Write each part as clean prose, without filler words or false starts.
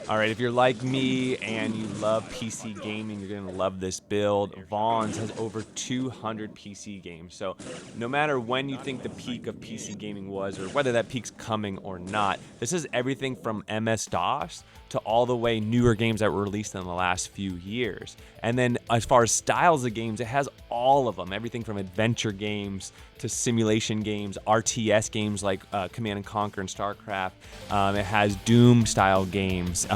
All right, if you're like me and you love PC gaming, you're going to love this build. Vaughn's has over 200 PC games. So, no matter when you think the peak of PC gaming was, or whether that peak's coming or not, this is everything from MS-DOS to all the way newer games that were released in the last few years. And then, as far as styles of games, it has all of them, everything from adventure games to simulation games, RTS games like Command and Conquer and StarCraft. It has Doom style games.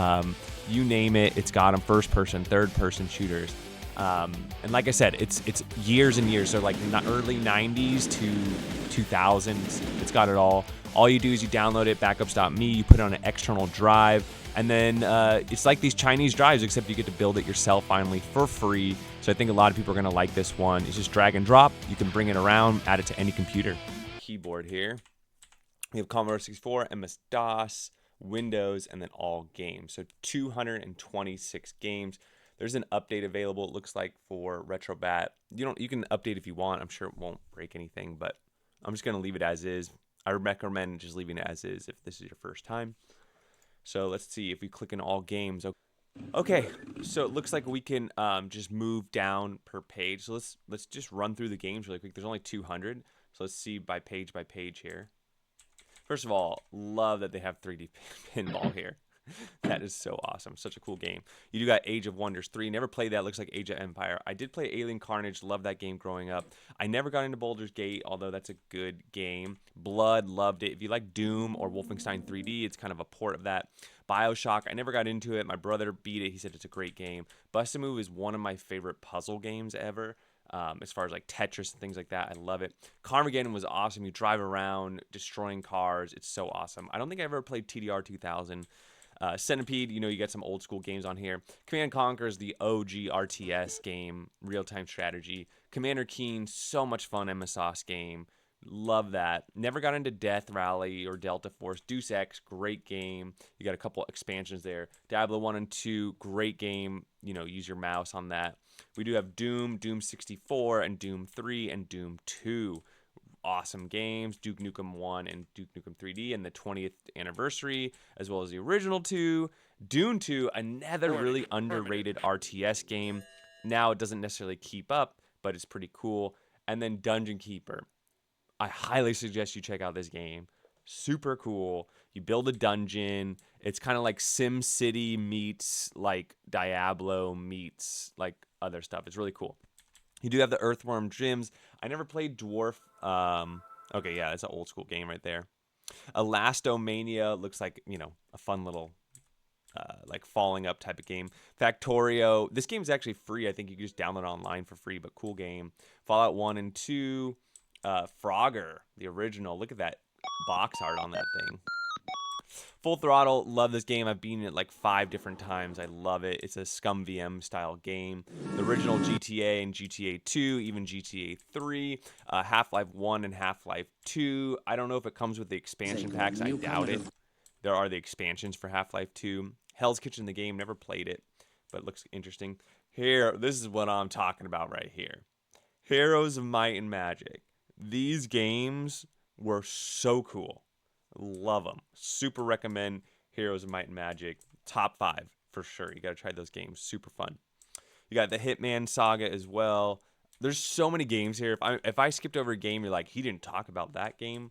You name it, it's got them. First person, third person shooters. And like I said, it's years and years. So like early 90s to 2000s. It's got it all. All you do is you download it, backups.me, you put it on an external drive, and then it's like these Chinese drives, except you get to build it yourself finally for free. So I think a lot of people are going to like this one. It's just drag and drop. You can bring it around, add it to any computer. Keyboard here. We have Commodore 64, MS-DOS, Windows, and then all games. So 226 games. There's an update available, it looks like, for RetroBat. You can update if you want. I'm sure it won't break anything, but I'm just going to leave it as is. I recommend just leaving it as is if this is your first time. So let's see if we click in all games. Okay, so it looks like we can just move down per page. So let's just run through the games really quick. There's only 200, so let's see by page here. First of all, love that they have 3D pinball here. That is so awesome. Such a cool game. You do got Age of Wonders 3. Never played that. Looks like Age of Empire. I did play Alien Carnage. Loved that game growing up. I never got into Baldur's Gate, although that's a good game. Blood, loved it. If you like Doom or Wolfenstein 3D, it's kind of a port of that. BioShock, I never got into it. My brother beat it. He said it's a great game. Bust-A-Move is one of my favorite puzzle games ever. As far as like Tetris and things like that, I love it. Carmageddon was awesome. You drive around destroying cars. It's so awesome. I don't think I ever played TDR 2000. Centipede, you get some old school games on here. Command & Conquer is the OG RTS game, real-time strategy. Commander Keen, so much fun MS-DOS game. Love that. Never got into Death Rally or Delta Force. Deus Ex, great game. You got a couple expansions there. Diablo 1 and 2, great game. Use your mouse on that. We do have Doom, Doom 64, and Doom 3, and Doom 2. Awesome games. Duke Nukem 1 and Duke Nukem 3D and the 20th anniversary, as well as the original 2. Dune 2, another really underrated RTS game. Now it doesn't necessarily keep up, but it's pretty cool. And then Dungeon Keeper. I highly suggest you check out this game. Super cool. You build a dungeon. It's kind of like Sim City meets like Diablo meets like other stuff. It's really cool. You do have the Earthworm Gyms. I never played Dwarf. Okay, yeah, it's an old school game right there. Elastomania looks like, a fun little like falling up type of game. Factorio. This game's actually free. I think you can just download it online for free, but cool game. Fallout 1 and 2. Frogger, the original. Look at that box art on that thing. Full Throttle, love this game. I've beaten it like 5 different times. I love it. It's a Scum VM style game. The original GTA and GTA 2, even GTA 3, Half-Life 1 and Half-Life 2. I don't know if it comes with the expansion packs. I doubt it. There are the expansions for Half-Life 2. Hell's Kitchen, the game, never played it, but it looks interesting. Here, this is what I'm talking about right here. Heroes of Might and Magic. These games were so cool. Love them. Super recommend Heroes of Might and Magic. Top 5 for sure. You got to try those games. Super fun. You got the Hitman Saga as well. There's so many games here. If I skipped over a game, you're like, he didn't talk about that game.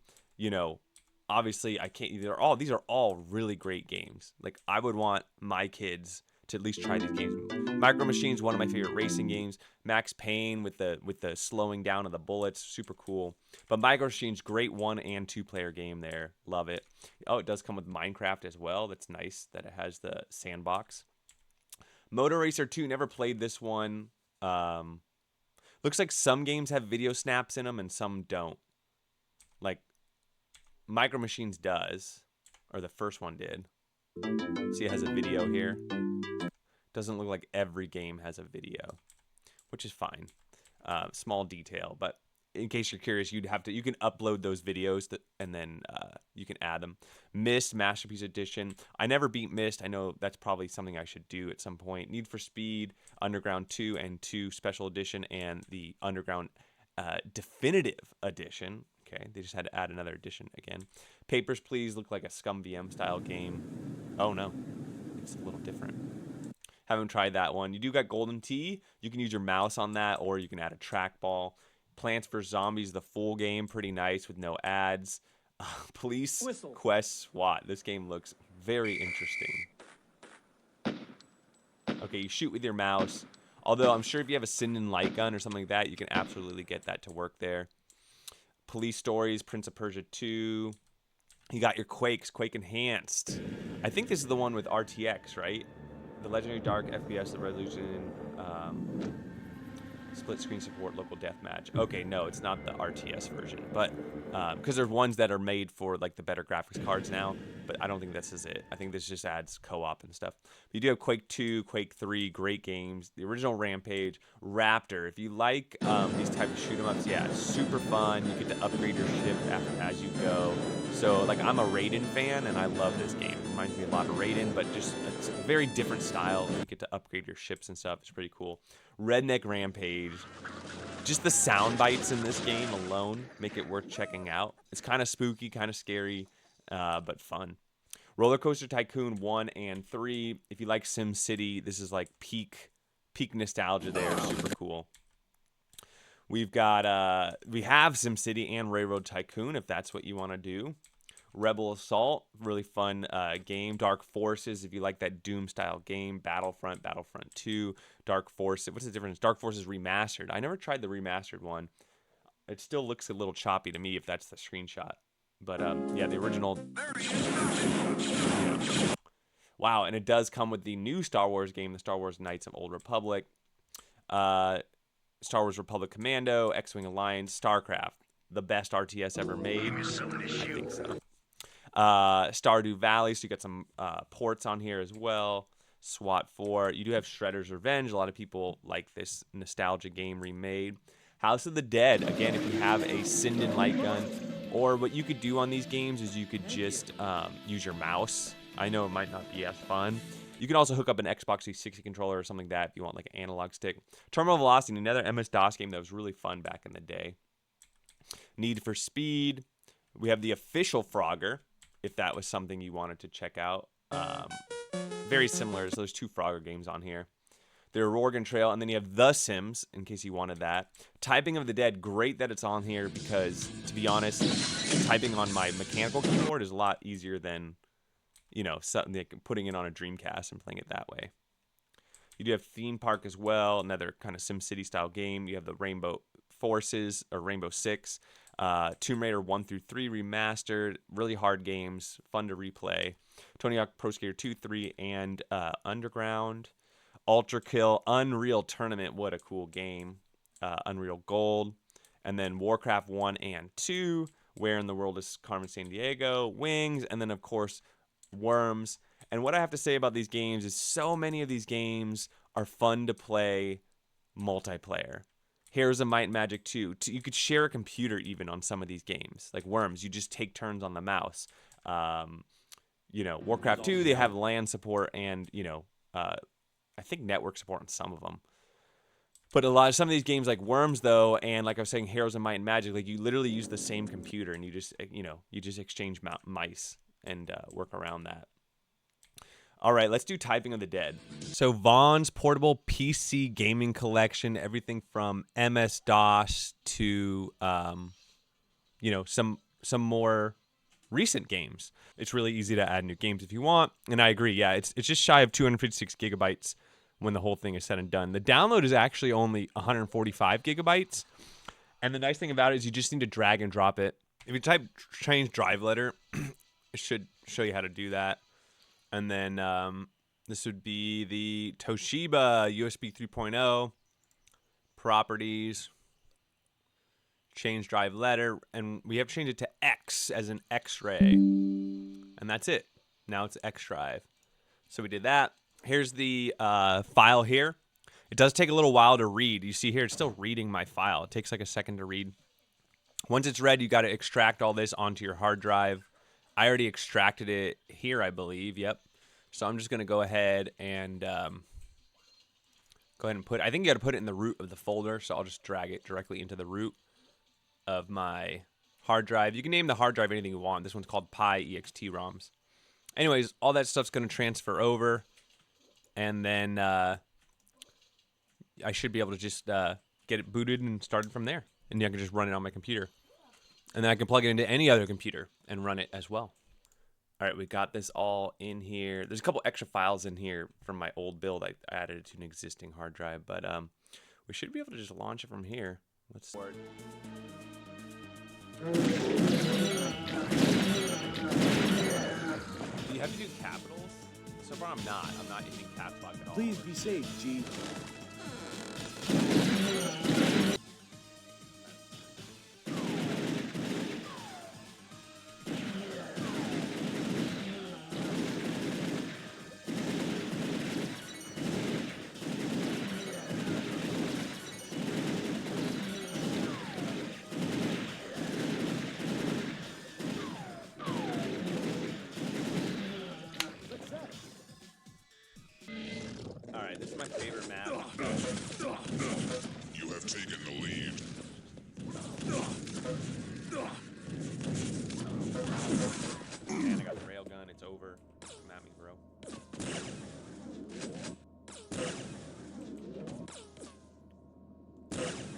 Obviously I can't. These are all really great games. Like I would want my kids to at least try these games. Micro Machines, one of my favorite racing games. Max Payne with the slowing down of the bullets, super cool. But Micro Machines, great 1 and 2 player game there. Love it. Oh, it does come with Minecraft as well. That's nice that it has the sandbox. Motor Racer 2, never played this one. Looks like some games have video snaps in them and some don't. Like Micro Machines does, or the first one did. See, it has a video here. Doesn't look like every game has a video, which is fine. Small detail, but in case you're curious, you can upload those videos and then you can add them. Myst Masterpiece Edition. I never beat Myst. I know that's probably something I should do at some point. Need for Speed, Underground 2 and 2 Special Edition, and the Underground Definitive Edition. Okay, they just had to add another edition again. Papers, Please look like a Scum VM style game. Oh no. It's a little different. Haven't tried that one. You do got Golden Tee. You can use your mouse on that, or you can add a trackball. Plants vs. Zombies, the full game, pretty nice with no ads. Police Quest SWAT. This game looks very interesting. Okay, you shoot with your mouse. Although I'm sure if you have a Sinden light gun or something like that, you can absolutely get that to work there. Police Stories, Prince of Persia 2. You got your Quakes, Quake Enhanced. I think this is the one with RTX, right? The Legendary Dark FPS, the Resolution, split screen support, local deathmatch. Okay, no, it's not the RTS version, but because there's ones that are made for like the better graphics cards now, but I don't think this is it. I think this just adds co-op and stuff. But you do have Quake 2, Quake 3, great games. The original Rampage, Raptor. If you like these type of shoot 'em ups, yeah, super fun. You get to upgrade your ship as you go. So like I'm a Raiden fan and I love this game. It reminds me a lot of Raiden, but just it's a very different style. You get to upgrade your ships and stuff. It's pretty cool. Redneck Rampage. Just the sound bites in this game alone make it worth checking out. It's kind of spooky, kind of scary, but fun. Roller Coaster Tycoon 1 and 3. If you like Sim City, this is like peak nostalgia there. Super cool. We've got we have SimCity and Railroad Tycoon if that's what you want to do. Rebel Assault, really fun game. Dark Forces, if you like that Doom style game. Battlefront, Battlefront 2, Dark Forces. What's the difference? Dark Forces Remastered. I never tried the remastered one. It still looks a little choppy to me if that's the screenshot. But yeah, the original. Wow, and it does come with the new Star Wars game, the Star Wars Knights of Old Republic. Star Wars Republic Commando, X-Wing Alliance, StarCraft, the best RTS ever made. I think so. Stardew Valley, so you got some ports on here as well. SWAT 4. You do have Shredder's Revenge. A lot of people like this nostalgia game remade. House of the Dead. Again, if you have a Sinden light gun, or what you could do on these games is you could just use your mouse. I know it might not be as fun. You can also hook up an Xbox 360 controller or something like that if you want like an analog stick. Terminal Velocity, another MS-DOS game that was really fun back in the day. Need for Speed. We have the official Frogger, if that was something you wanted to check out. Very similar. So there's 2 Frogger games on here. There's Oregon Trail, and then you have The Sims, in case you wanted that. Typing of the Dead, great that it's on here because, to be honest, typing on my mechanical keyboard is a lot easier than, you know, something like putting it on a Dreamcast and playing it that way. You do have Theme Park as well, another kind of SimCity style game. You have the Rainbow Forces, or Rainbow Six, Tomb Raider 1 through 3 remastered, really hard games, fun to replay. Tony Hawk Pro Skater 2, 3, and Underground. Ultra Kill, Unreal Tournament, what a cool game. Unreal Gold. And then Warcraft 1 and 2, Where in the World is Carmen Sandiego, Wings, and then of course Worms. And what I have to say about these games is so many of these games are fun to play multiplayer. Heroes of Might and Magic 2. You could share a computer even on some of these games. Like Worms, you just take turns on the mouse. You know, Warcraft 2, they have LAN support and, you know, I think network support on some of them. But some of these games like Worms, though, and like I was saying, Heroes of Might and Magic, like you literally use the same computer and you just, you know, you just exchange mice and work around that. All right, let's do Typing of the Dead. So Vaughn's portable PC gaming collection, everything from MS-DOS to, you know, some more recent games. It's really easy to add new games if you want, and I agree. Yeah, it's just shy of 256 gigabytes when the whole thing is said and done. The download is actually only 145 gigabytes, and the nice thing about it is you just need to drag and drop it. If you type change drive letter, it should show you how to do that. And then this would be the Toshiba USB 3.0 properties, change drive letter, and we have changed it to X as an X-ray, and that's it. Now it's X drive. So we did that. Here's the file here. It does take a little while to read. You see here, it's still reading my file. It takes like a second to read. Once it's read, you got to extract all this onto your hard drive. I already extracted it here, I believe. Yep. So I'm just going to go ahead and put, I think you got to put it in the root of the folder. So I'll just drag it directly into the root of my hard drive. You can name the hard drive anything you want. This one's called Pi EXT ROMs. Anyways, all that stuff's going to transfer over. and then I should be able to just get it booted and started from there. And I can just run it on my computer. And then I can plug it into any other computer and run it as well. All right, we got this all in here. There's a couple extra files in here from my old build. I added it to an existing hard drive, but we should be able to just launch it from here. Let's start. Do you have to do capitals? So far, I'm not. I'm not using caps lock at all. Please be safe, G. Alright, this is my favorite map. You have taken the lead. Man, I got the railgun. It's over. Come at me, bro.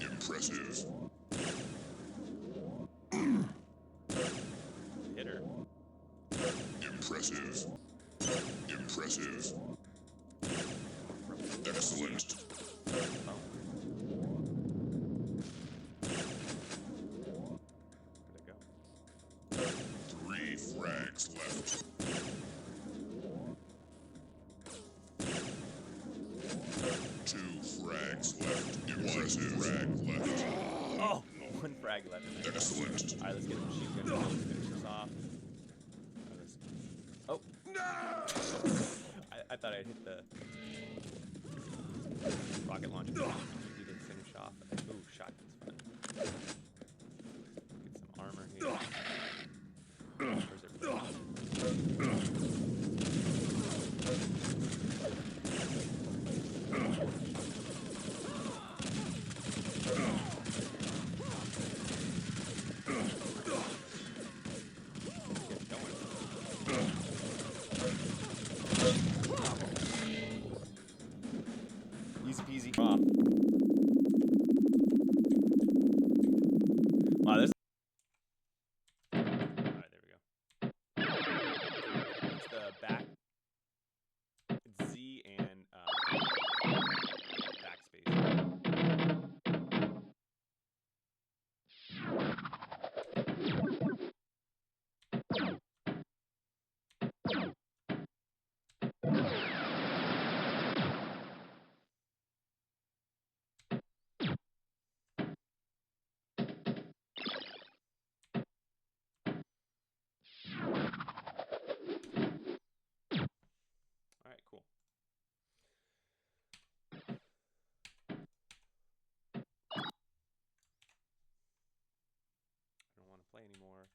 Impressive. Hit her. Impressive. Impressive. Excellent. Oh. Where'd it go? 3 frags left. 2 frags left. Impressive. Frag left. Oh! One frag left. Excellent. Alright, let's get the machine gun. Let's finish this off. Oh! No! I thought I'd hit the rocket launcher. Easy to finish off. Ooh, shotgun's fun. Get some armor here. Where's everybody? Easy peasy. Off. Wow, this. Alright, there we go. It's the back. It's Z and backspace. Alright, cool. I don't want to play anymore.